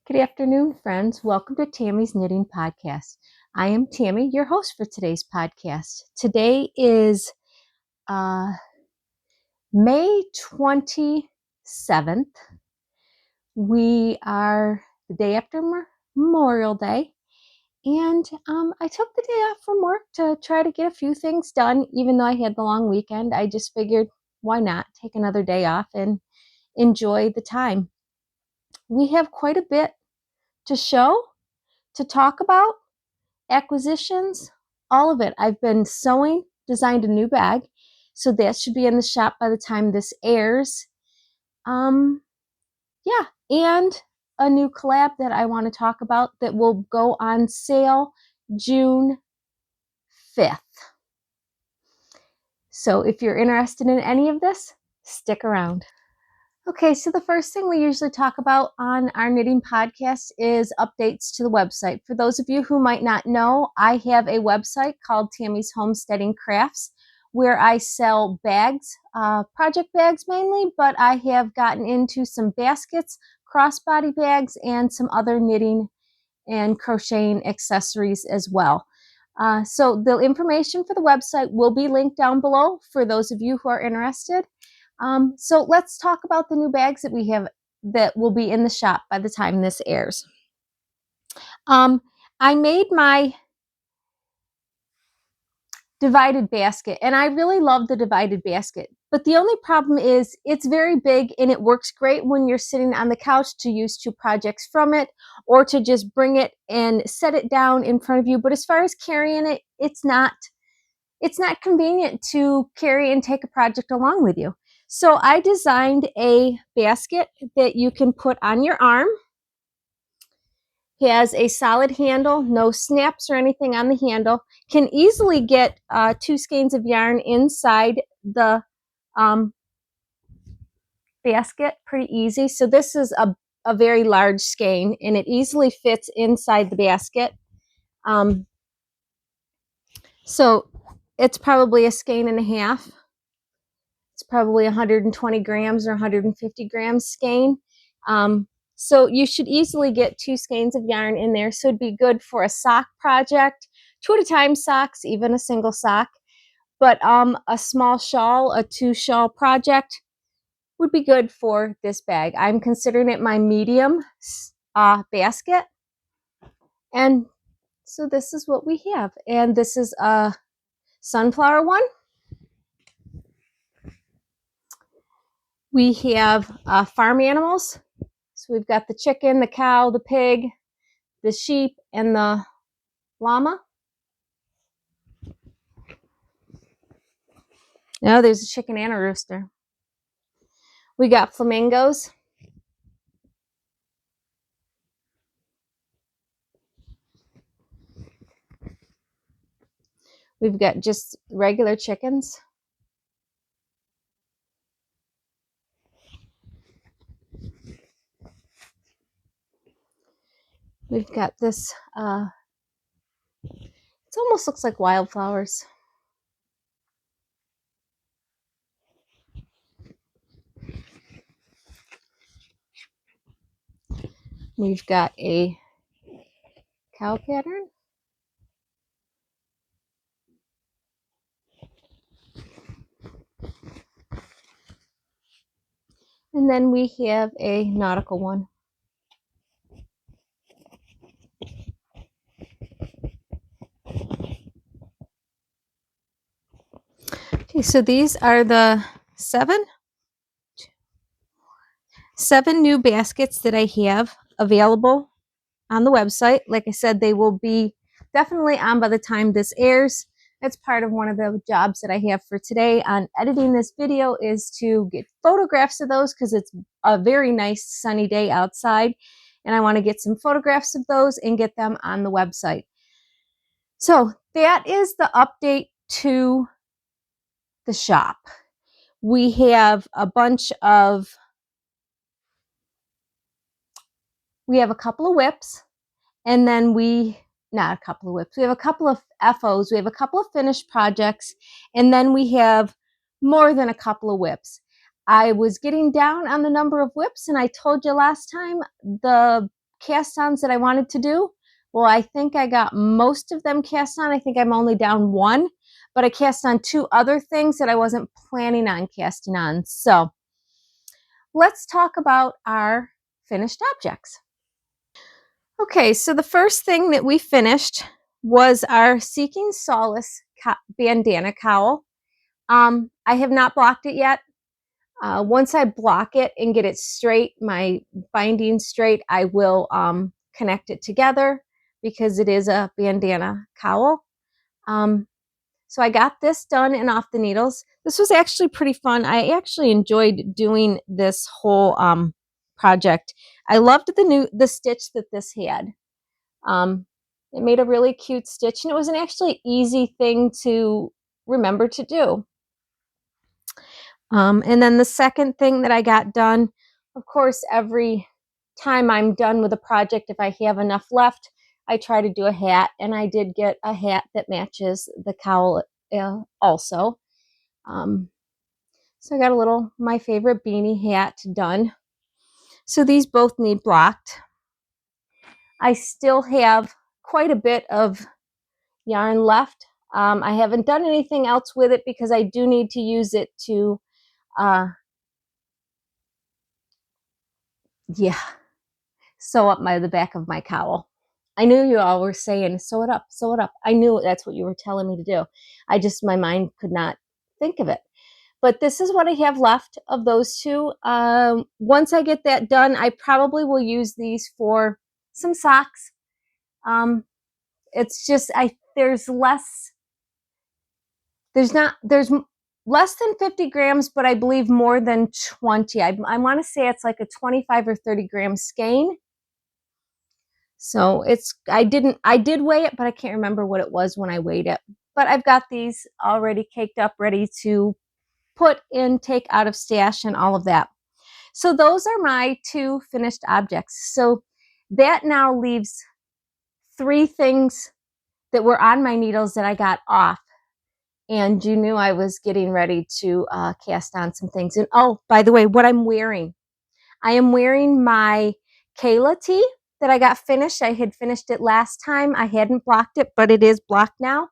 Good afternoon, friends. Welcome to Tammy's Knitting Podcast. I am Tammy, your host for today's podcast. Today is May 27th. We are the day after Memorial Day, and I took the day off from work to try to get a few things done. Even though I had the long weekend, I just figured, why not take another day off and enjoy the time. We have quite a bit to show, to talk about. Acquisitions, all of it. I've been sewing, designed a new bag, so that should be in the shop by the time this airs. Yeah, and a new collab that I want to talk about that will go on sale June 5th. So if you're interested in any of this, stick around. Okay, so the first thing we usually talk about on our knitting podcast is updates to the website. For those of you who might not know, I have a website called Tammy's Homesteading Crafts where I sell bags, project bags mainly, but I have gotten into some baskets, crossbody bags, and some other knitting and crocheting accessories as well. So the information for the website will be linked down below for those of you who are interested. So let's talk about the new bags that we have that will be in the shop by the time this airs. I made my divided basket, and I really love the divided basket. But the only problem is it's very big, and it works great when you're sitting on the couch to use two projects from it, or to just bring it and set it down in front of you. But as far as carrying it, it's not convenient to carry and take a project along with you. So I designed a basket that you can put on your arm. It has a solid handle, no snaps or anything on the handle. Can easily get 2 skeins of yarn inside the basket, pretty easy. So this is a very large skein, and it easily fits inside the basket. So it's probably a skein and a half. It's probably 120 grams or 150 grams skein. So you should easily get 2 skeins of yarn in there. So it'd be good for a sock project, 2 at a time socks, even a single sock. But a small shawl, a 2 shawl project would be good for this bag. I'm considering it my medium basket. And so this is what we have. And this is a sunflower one. We have farm animals. So we've got the chicken, the cow, the pig, the sheep, and the llama. No, there's a chicken and a rooster. We got flamingos. We've got just regular chickens. We've got this, it almost looks like wildflowers. We've got a cow pattern. And then we have a nautical one. Okay, so these are the seven new baskets that I have available on the website. Like I said, they will be definitely on by the time this airs. That's part of one of the jobs that I have for today on editing this video, is to get photographs of those, because it's a very nice sunny day outside, and I want to get some photographs of those and get them on the website. So that is the update to the shop. We have a couple of WIPs, and then not a couple of WIPs. We have a couple of FOs. We have a couple of finished projects, and then we have more than a couple of WIPs. I was getting down on the number of WIPs, and I told you last time the cast-ons that I wanted to do. Well, I think I got most of them cast on. I think I'm only down one, but I cast on 2 other things that I wasn't planning on casting on. So let's talk about our finished objects. Okay, so the first thing that we finished was our Seeking Solace bandana cowl. I have not blocked it yet. Once I block it and get it straight, my binding straight, I will connect it together because it is a bandana cowl. So I got this done and off the needles. This was actually pretty fun. I actually enjoyed doing this whole project. I loved the stitch that this had. It made a really cute stitch, and it was an actually easy thing to remember to do. And then the second thing that I got done, of course, every time I'm done with a project, if I have enough left, I try to do a hat, and I did get a hat that matches the cowl also. So I got my favorite beanie hat done. So these both need blocked. I still have quite a bit of yarn left. I haven't done anything else with it because I do need to use it to sew up the back of my cowl. I knew you all were saying, sew it up, sew it up. I knew that's what you were telling me to do. My mind could not think of it. But this is what I have left of those 2. Once I get that done, I probably will use these for some socks. It's just, there's less than 50 grams, but I believe more than 20. I want to say it's like a 25 or 30 gram skein. So I did weigh it, but I can't remember what it was when I weighed it. But I've got these already caked up, ready to put in, take out of stash and all of that. So those are my 2 finished objects. So that now leaves 3 things that were on my needles that I got off. And you knew I was getting ready to cast on some things. And oh, by the way, what I'm wearing. I am wearing my Kayla tee that I got finished. I had finished it last time. I hadn't blocked it, but it is blocked now.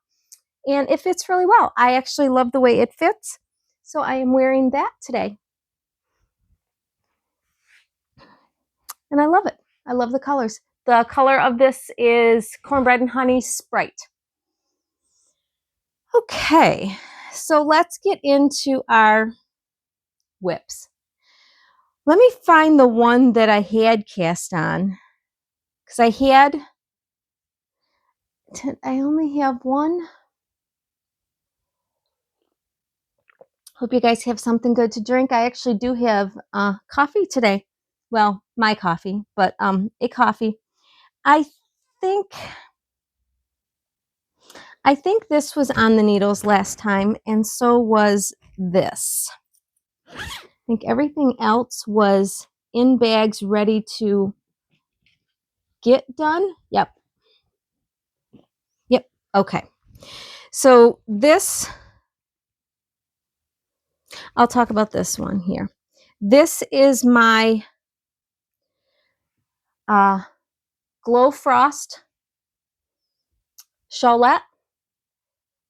And it fits really well. I actually love the way it fits. So I am wearing that today. And I love it. I love the colors. The color of this is Cornbread Honey Sprite. Okay, so let's get into our WIPs. Let me find the one that I had cast on, because I only have one. Hope you guys have something good to drink. I actually do have coffee today. Well, my coffee, but a coffee. I think this was on the needles last time, and so was this. I think everything else was in bags ready to get done. Yep. Okay. So this, I'll talk about this one here. This is my Glow Frost Shawlette.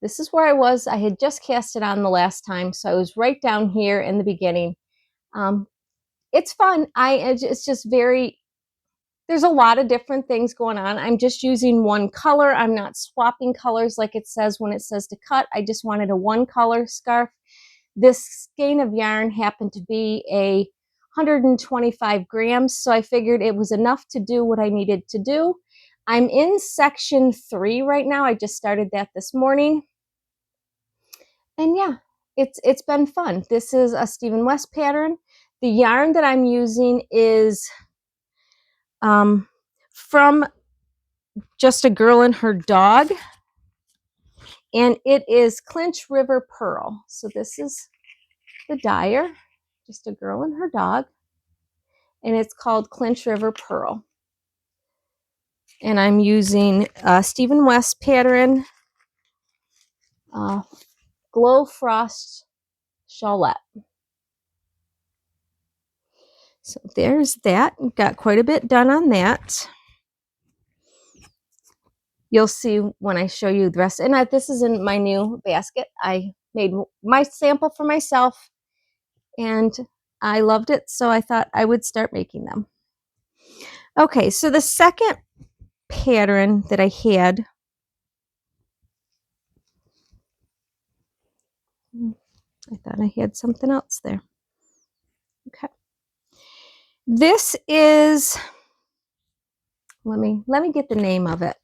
This is where I was. I had just cast it on the last time, so I was right down here in the beginning. It's fun. It's just there's a lot of different things going on. I'm just using one color. I'm not swapping colors like it says when it says to cut. I just wanted a one color scarf. This skein of yarn happened to be 125 grams, so I figured it was enough to do what I needed to do. I'm in section 3 right now. I just started that this morning. And yeah, it's been fun. This is a Stephen West pattern. The yarn that I'm using is from Just a Girl and Her Dog, and it is Clinch River Pearl. So this is the dyer, Just a Girl and Her Dog, and it's called Clinch River Pearl. And I'm using Stephen West pattern, Glow Frost Shawlette. So there's that. Got quite a bit done on that. You'll see when I show you the rest. And this is in my new basket. I made my sample for myself and I loved it, so I thought I would start making them. Okay, so the second pattern that I had, I thought I had something else there. Okay. This is, let me get the name of it,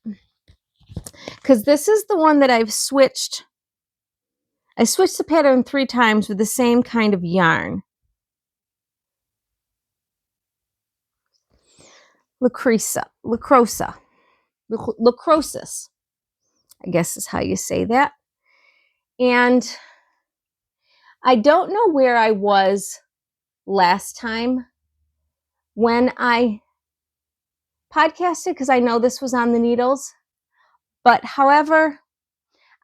because this is the one that I've switched. I switched the pattern 3 times with the same kind of yarn. Lacrosis, I guess is how you say that. And I don't know where I was last time when I podcasted, because I know this was on the needles. But however,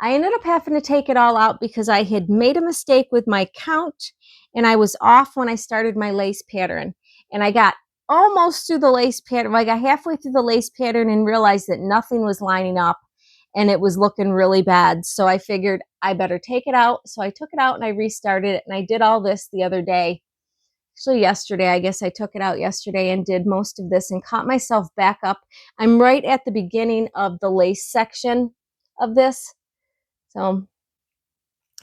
I ended up having to take it all out because I had made a mistake with my count and I was off when I started my lace pattern. And I got almost through the lace pattern. I got halfway through the lace pattern and realized that nothing was lining up and it was looking really bad. So I figured I better take it out. So I took it out and I restarted it, and I did all this the other day. Actually, yesterday, I guess I took it out yesterday and did most of this and caught myself back up. I'm right at the beginning of the lace section of this. So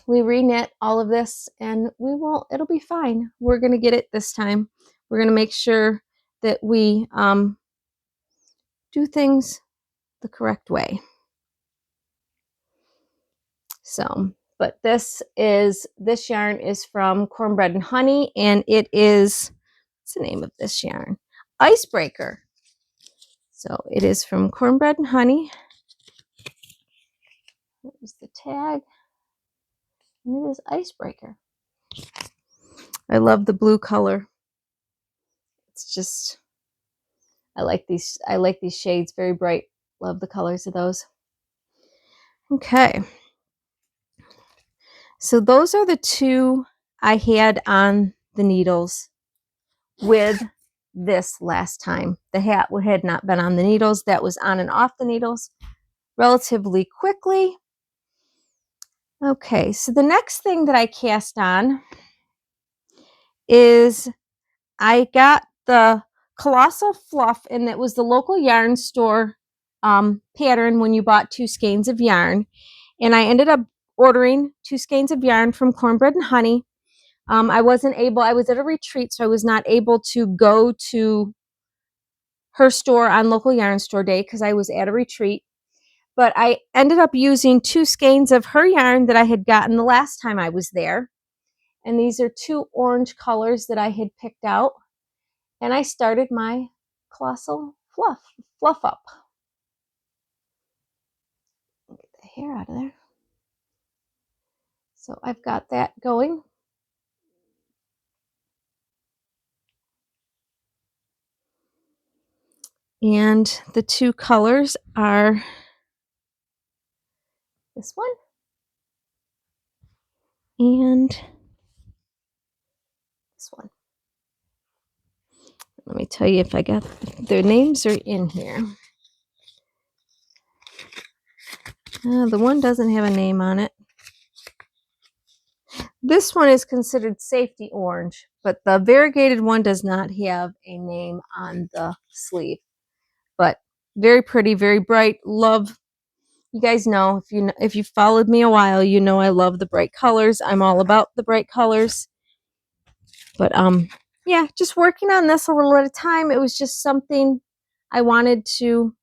we reknit all of this and it'll be fine. We're going to get it this time. We're going to make sure that we do things the correct way. So, but this yarn is from Cornbread Honey, and it is, what's the name of this yarn? Icebreaker. So it is from Cornbread Honey. There's the tag. And it is Icebreaker. I love the blue color. It's just, I like these shades, very bright. Love the colors of those. Okay. So those are the 2 I had on the needles with this last time. The hat had not been on the needles. That was on and off the needles relatively quickly. Okay, so the next thing that I cast on is I got the Colossal Fluff, and it was the local yarn store pattern when you bought 2 skeins of yarn. And I ended up ordering 2 skeins of yarn from Cornbread Honey. I was at a retreat, so I was not able to go to her store on local yarn store day because I was at a retreat. But I ended up using 2 skeins of her yarn that I had gotten the last time I was there. And these are 2 orange colors that I had picked out. And I started my Colossal Fluff up. Get the hair out of there. So I've got that going. And the 2 colors are this one and this one. Let me tell you if I got their names are in here. The one doesn't have a name on it. This one is considered safety orange, but the variegated one does not have a name on the sleeve. But very pretty, very bright. Love. You guys know, if you followed me a while, you know I love the bright colors. I'm all about the bright colors. But yeah, just working on this a little at a time. It was just something I wanted to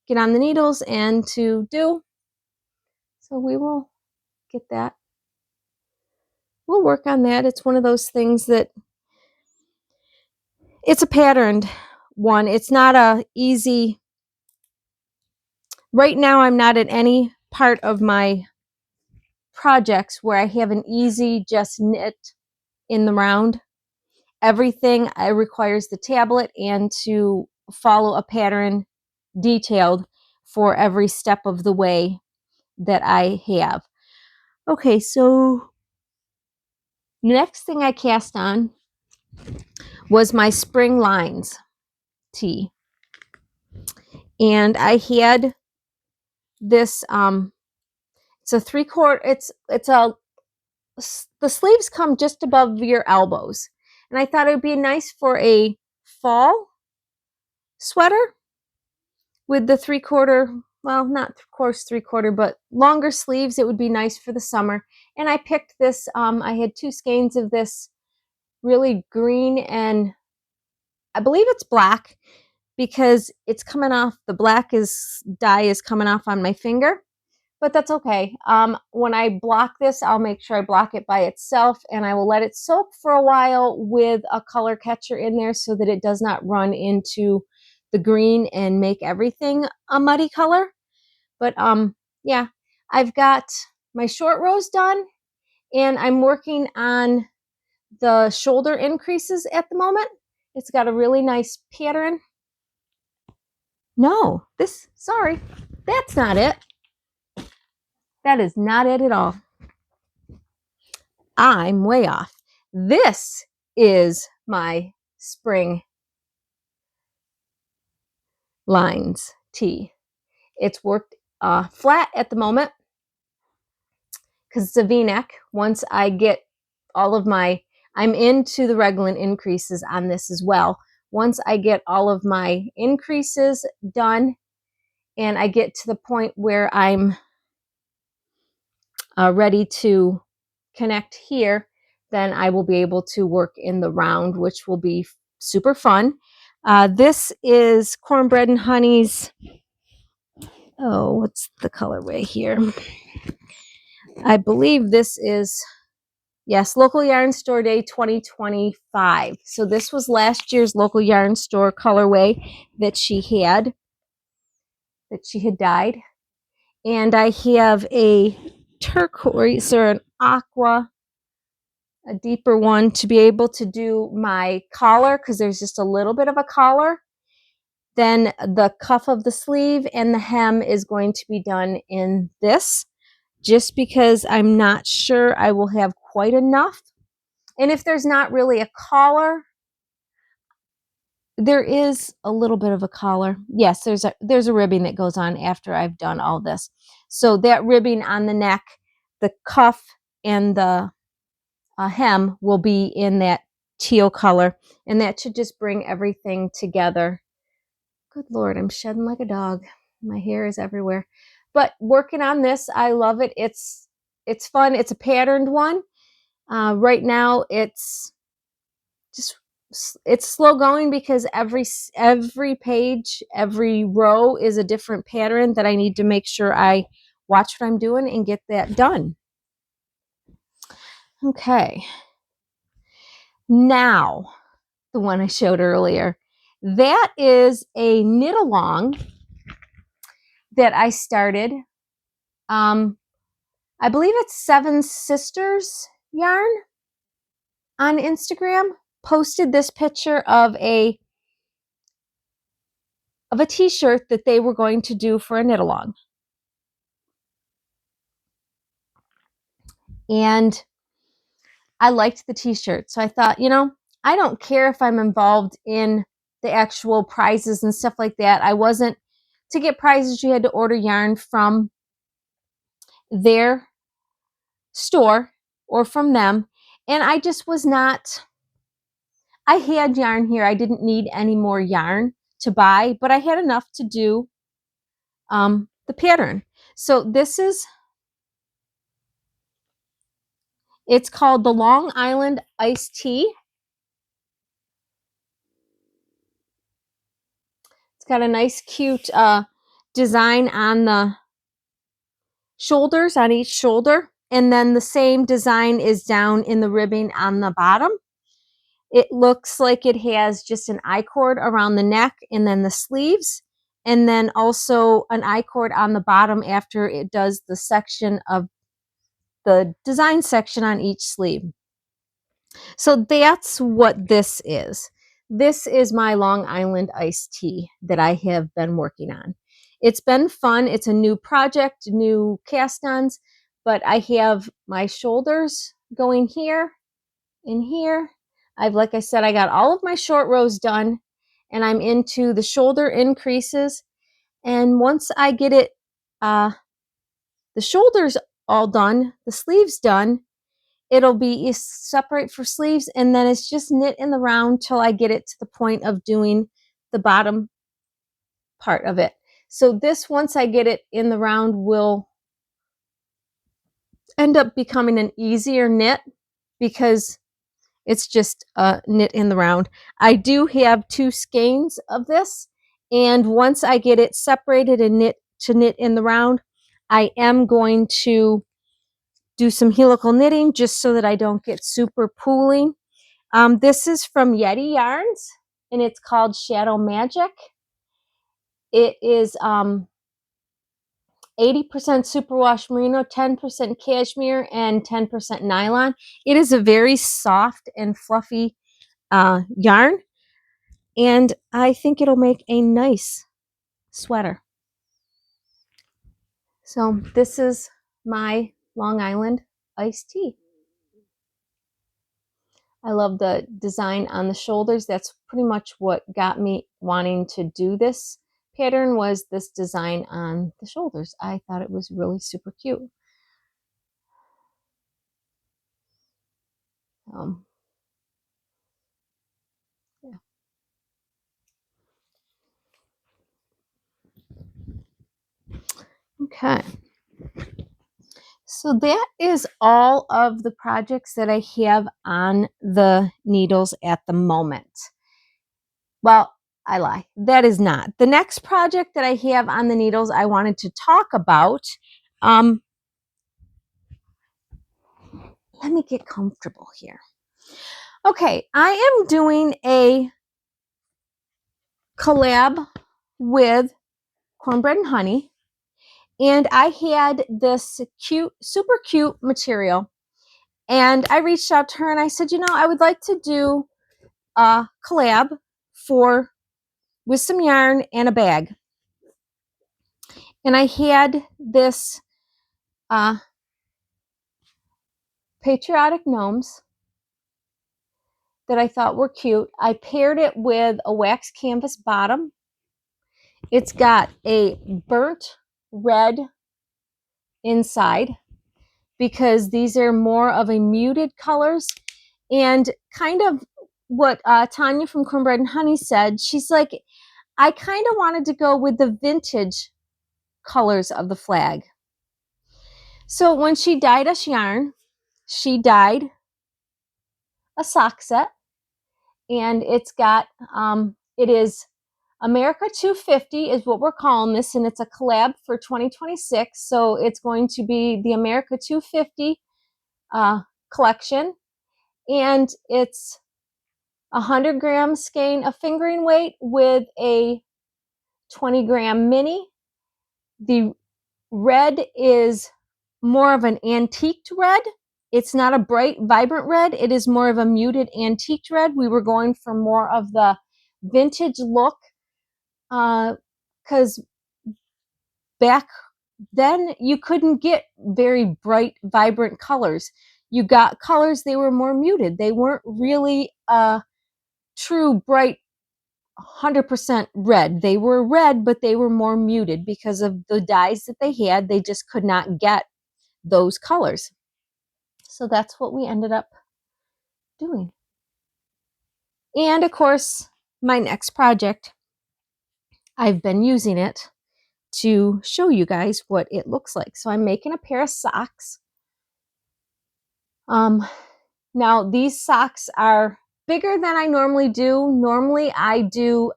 get on the needles and to do. So we will get that. We'll work on that. It's one of those things that it's a patterned one. It's not a easy. Right now, I'm not at any part of my projects where I have an easy just knit in the round. Everything requires the tablet and to follow a pattern detailed for every step of the way that I have. Okay, so next thing I cast on was my Spring Lines tee. And I had this, it's a 3/4, the sleeves come just above your elbows. And I thought it would be nice for a fall sweater with the 3/4, well, not of course 3/4, but longer sleeves. It would be nice for the summer. And I picked this, I had 2 skeins of this really green, and I believe it's black, because it's coming off, the black dye is coming off on my finger, but that's okay. When I block this, I'll make sure I block it by itself, and I will let it soak for a while with a color catcher in there so that it does not run into the green and make everything a muddy color. But yeah, I've got my short rows done, and I'm working on the shoulder increases at the moment. It's got a really nice pattern. No, sorry, that's not it. That is not it at all. I'm way off. This is my Spring Lines tee. It's worked flat at the moment because it's a V-neck. Once I get all of I'm into the raglan increases on this as well. Once I get all of my increases done and I get to the point where I'm ready to connect here, then I will be able to work in the round, which will be super fun. This is Cornbread Honey's, what's the colorway here? I believe this is, yes, Local Yarn Store Day 2025. So this was last year's Local Yarn Store colorway that she had dyed. And I have a turquoise or an aqua, a deeper one, to be able to do my collar, because there's just a little bit of a collar. Then the cuff of the sleeve and the hem is going to be done in this, just because I'm not sure I will have quite enough. And if there's not really a collar, there is a little bit of a collar. Yes, there's a ribbing that goes on after I've done all this. So that ribbing on the neck, the cuff, and the hem will be in that teal color, and that should just bring everything together. Good Lord, I'm shedding like a dog. My hair is everywhere. But working on this, I love it. It's fun. It's a patterned one. Right now, it's slow going because every page, every row is a different pattern that I need to make sure I watch what I'm doing and get that done. Okay. Now, the one I showed earlier, that is a knit along that I started. I believe it's Seven Sisters Yarn on Instagram posted this picture of a t-shirt that they were going to do for a knit along. And I liked the t-shirt. So I thought, I don't care if I'm involved in the actual prizes and stuff like that. To get prizes, you had to order yarn from their store or from them. And I just was not, I had yarn here. I didn't need any more yarn to buy, but I had enough to do the pattern. So it's called the Long Island Iced Tea. It's got a nice, cute design on the shoulders, on each shoulder. And then the same design is down in the ribbing on the bottom. It looks like it has just an I-cord around the neck and then the sleeves. And then also an I-cord on the bottom after it does the section of the design section on each sleeve. So that's what this is. This is my Long Island Iced Tea that I have been working on. It's been fun. It's a new project, new cast-ons, but I have my shoulders going here and here. like I said, I got all of my short rows done, and I'm into the shoulder increases. And once I get it, the shoulders all done, the sleeves done, it'll be separate for sleeves, and then it's just knit in the round till I get it to the point of doing the bottom part of it. So this, once I get it in the round, will end up becoming an easier knit because it's just knit in the round. I do have 2 skeins of this, and once I get it separated and knit in the round, I am going to do some helical knitting just so that I don't get super pooling. This is from Yeti Yarns, and it's called Shadow Magic. It is 80% superwash merino, 10% cashmere, and 10% nylon. It is a very soft and fluffy yarn, and I think it'll make a nice sweater. So this is my Long Island iced tea. I love the design on the shoulders. That's pretty much what got me wanting to do this pattern, was this design on the shoulders. I thought it was really super cute. Yeah. Okay. So that is all of the projects that I have on the needles at the moment. Well, I lie. That is not. The next project that I have on the needles I wanted to talk about, let me get comfortable here. Okay, I am doing a collab with Cornbread Honey, and I had this cute, super cute material, and I reached out to her and I said, you know, I would like to do a collab with some yarn and a bag. And I had this patriotic gnomes that I thought were cute. I paired it with a wax canvas bottom. It's got a burnt red inside because these are more of a muted colors, and kind of what Tanya from Cornbread Honey said. She's like, I kind of wanted to go with the vintage colors of the flag. So when she dyed us yarn, she dyed a sock set, and it's got it is America 250 is what we're calling this, and it's a collab for 2026. So it's going to be the America 250 collection, and it's 100-gram skein of fingering weight with a 20-gram mini. The red is more of an antiqued red. It's not a bright, vibrant red. It is more of a muted antiqued red. We were going for more of the vintage look because back then you couldn't get very bright, vibrant colors. You got colors, they were more muted. They weren't really true, bright, 100% red. They were red, but they were more muted because of the dyes that they had. They just could not get those colors. So that's what we ended up doing. And of course, my next project, I've been using it to show you guys what it looks like. So I'm making a pair of socks. Now these socks are bigger than I normally do. Normally I do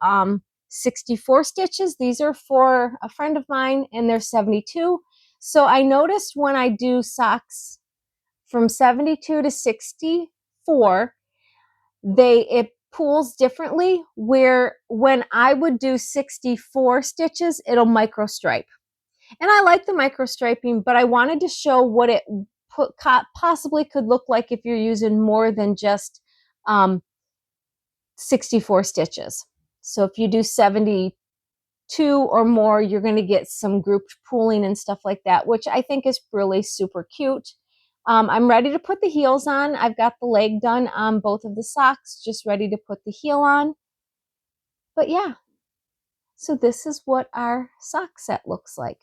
64 stitches. These are for a friend of mine, and they're 72. So I noticed when I do socks from 72 to 64, it pulls differently, where when I would do 64 stitches, it'll micro stripe. And I like the micro striping, but I wanted to show what it possibly could look like if you're using more than just 64 stitches. So if you do 72 or more, you're going to get some grouped pooling and stuff like that, which I think is really super cute. I'm ready to put the heels on. I've got the leg done on both of the socks, just ready to put the heel on. But yeah, so this is what our sock set looks like.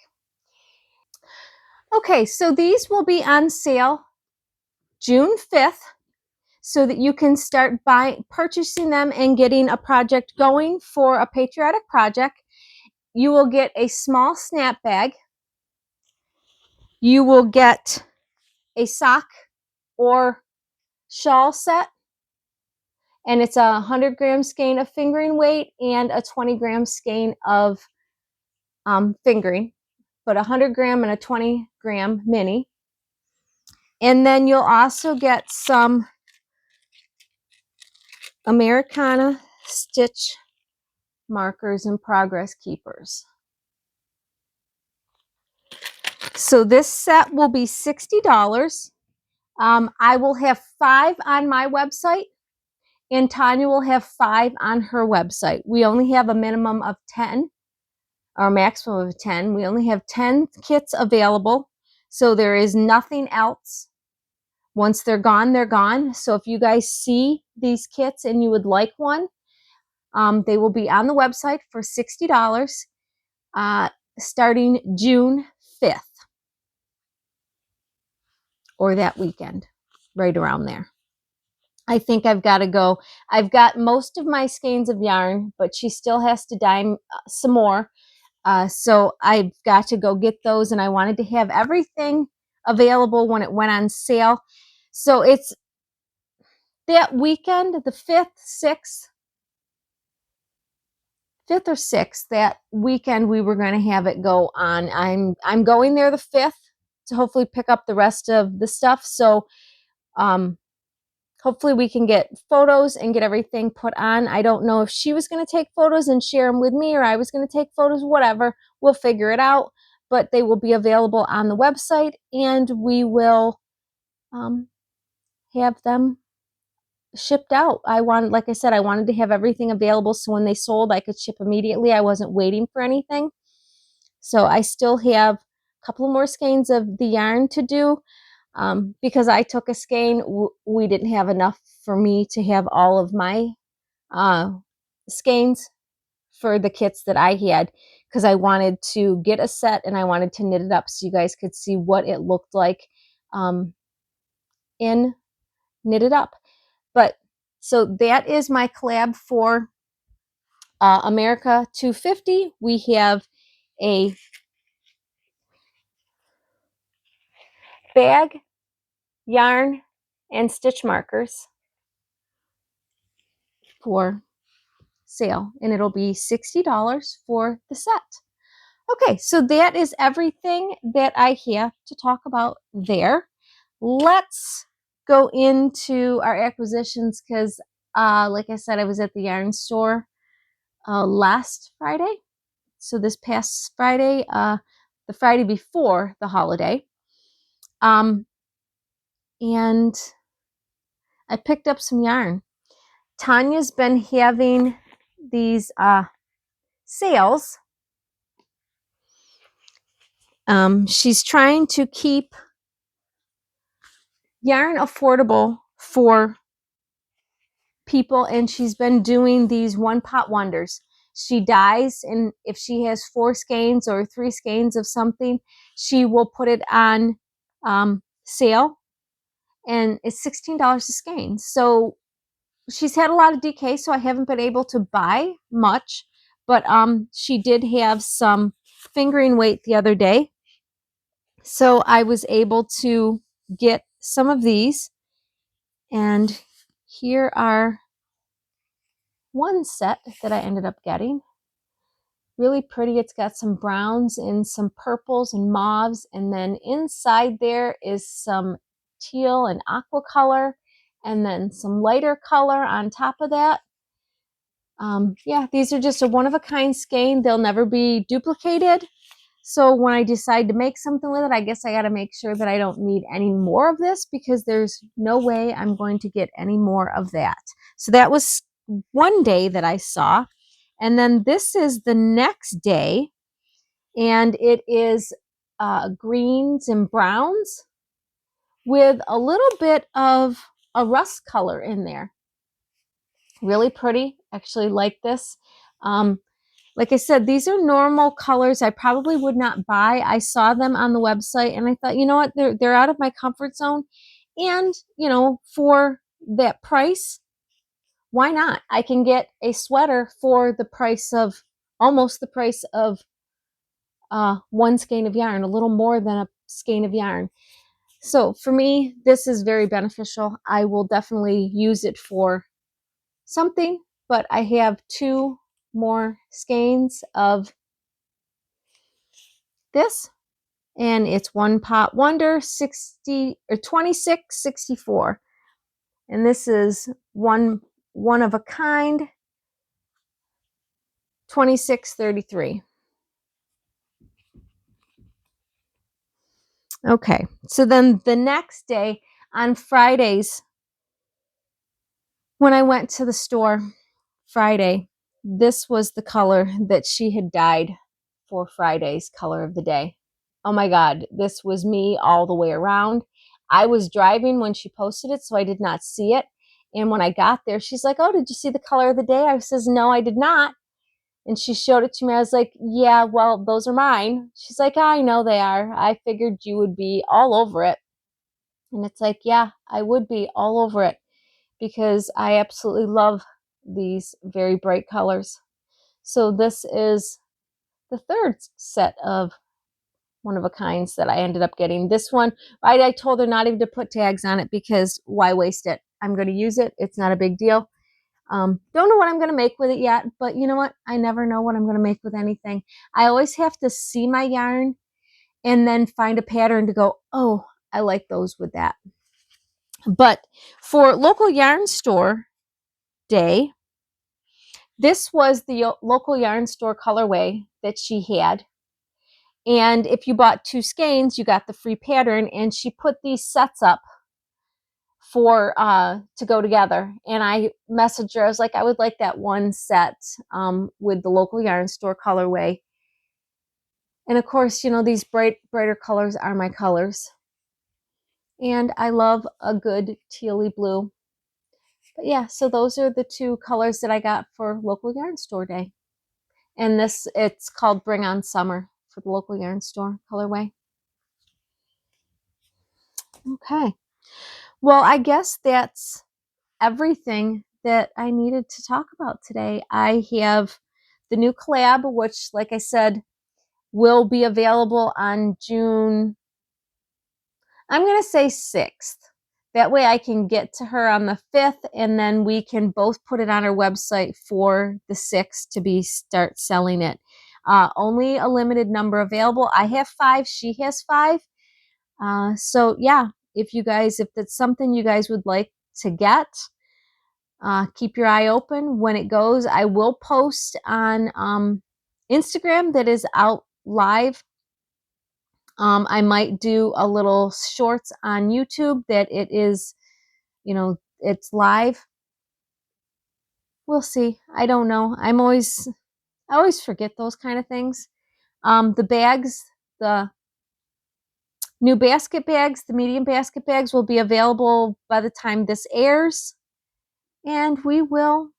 Okay, so these will be on sale June 5th so that you can start purchasing them and getting a project going for a patriotic project. You will get a small snap bag. You will get a sock or shawl set, and it's a 100-gram skein of fingering weight and a 20-gram skein of fingering, but a 100-gram and a 20-gram mini. And then you'll also get some Americana stitch markers and progress keepers. So this set will be $60. I will have 5 on my website, and Tanya will have 5 on her website. We only have a minimum of 10, or a maximum of 10. We only have 10 kits available, so there is nothing else. Once they're gone, they're gone. So if you guys see these kits and you would like one, they will be on the website for $60 starting June 5th. Or that weekend, right around there. I think I've got to go. I've got most of my skeins of yarn, but she still has to dye some more. So I've got to go get those, and I wanted to have everything available when it went on sale. So it's that weekend, the 5th, 5th or 6th, that weekend we were going to have it go on. I'm going there the 5th to hopefully pick up the rest of the stuff. So hopefully we can get photos and get everything put on. I don't know if she was going to take photos and share them with me, or I was going to take photos, whatever. We'll figure it out. But they will be available on the website, and we will have them shipped out. Like I said, I wanted to have everything available so when they sold, I could ship immediately. I wasn't waiting for anything. So I still have a couple more skeins of the yarn to do. Because I took a skein, we didn't have enough for me to have all of my skeins for the kits that I had, because I wanted to get a set and I wanted to knit it up so you guys could see what it looked like in knitted up. But so that is my collab for America 250. We have a bag, yarn, and stitch markers for sale, and it'll be $60 for the set. Okay, so that is everything that I have to talk about there. Let's go into our acquisitions, because like I said, I was at the yarn store last Friday. So this past Friday, the Friday before the holiday. And I picked up some yarn. Tanya's been having these sales. She's trying to keep yarn affordable for people, and she's been doing these one-pot wonders. She dyes, and if she has 4 skeins or 3 skeins of something, she will put it on sale, and it's $16 a skein. So she's had a lot of decay, so I haven't been able to buy much, but she did have some fingering weight the other day, so I was able to get some of these, and here are one set that I ended up getting. Really pretty. It's got some browns and some purples and mauves, and then inside there is some teal and aqua color, and then some lighter color on top of that. Yeah, these are just a one-of-a-kind skein. They'll never be duplicated. So when I decide to make something with it, I guess I got to make sure that I don't need any more of this, because there's no way I'm going to get any more of that. So that was one day that I saw. And then this is the next day, and it is greens and browns with a little bit of a rust color in there. Really pretty. Actually like this. Like I said, these are normal colors I probably would not buy. I saw them on the website and I thought, you know what, they're out of my comfort zone. And, you know, for that price, why not? I can get a sweater for the price of, almost the price of one skein of yarn, a little more than a skein of yarn. So for me, this is very beneficial. I will definitely use it for something, but I have 2 more skeins of this, and it's One Pot Wonder 60 or 2664, and this is one of a kind 2633. Okay, so then the next day on Fridays, when I went to the store Friday, this was the color that she had dyed for Friday's color of the day. Oh my God, this was me all the way around. I was driving when she posted it, so I did not see it. And when I got there, she's like, oh, did you see the color of the day? I says, no, I did not. And she showed it to me. I was like, yeah, well, those are mine. She's like, I know they are. I figured you would be all over it. And it's like, yeah, I would be all over it because I absolutely love these very bright colors. So this is the third set of one of a kinds that I ended up getting. This one, I told her not even to put tags on it because why waste it? I'm going to use it. It's not a big deal. Don't know what I'm going to make with it yet, but you know what? I never know what I'm going to make with anything. I always have to see my yarn and then find a pattern to go, oh, I like those with that. But for local yarn store day, this was the local yarn store colorway that she had. And if you bought 2 skeins, you got the free pattern. And she put these sets up for to go together. And I messaged her. I was like, I would like that one set with the local yarn store colorway. And of course, you know, these brighter colors are my colors. And I love a good tealy blue. But yeah, so those are the 2 colors that I got for local yarn store day. And this, it's called Bring On Summer for the local yarn store colorway. Okay. Well, I guess that's everything that I needed to talk about today. I have the new collab, which, like I said, will be available on June, I'm going to say 6th. That way I can get to her on the 5th, and then we can both put it on our website for the 6th to start selling it. Only a limited number available. I have 5. She has 5. So yeah, if that's something you guys would like to get, keep your eye open when it goes. I will post on Instagram that is out live. I might do a little shorts on YouTube that it is, you know, it's live. We'll see. I don't know. I always forget those kind of things. The bags, the new basket bags, the medium basket bags will be available by the time this airs. And we will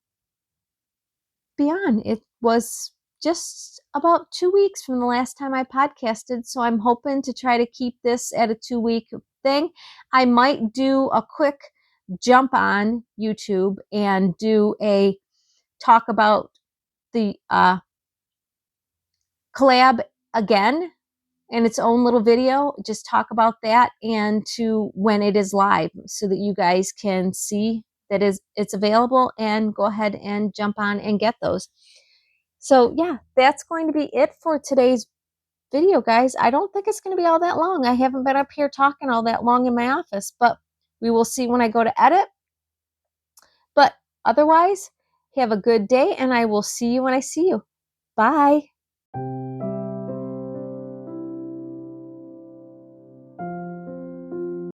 be on. It was just about 2 weeks from the last time I podcasted, so I'm hoping to try to keep this at a 2-week thing. I might do a quick jump on YouTube and do a talk about the collab again in its own little video, just talk about that and to when it is live so that you guys can see that it's available and go ahead and jump on and get those. So yeah, that's going to be it for today's video, guys. I don't think it's going to be all that long. I haven't been up here talking all that long in my office, but we will see when I go to edit. But otherwise, have a good day, and I will see you when I see you. Bye.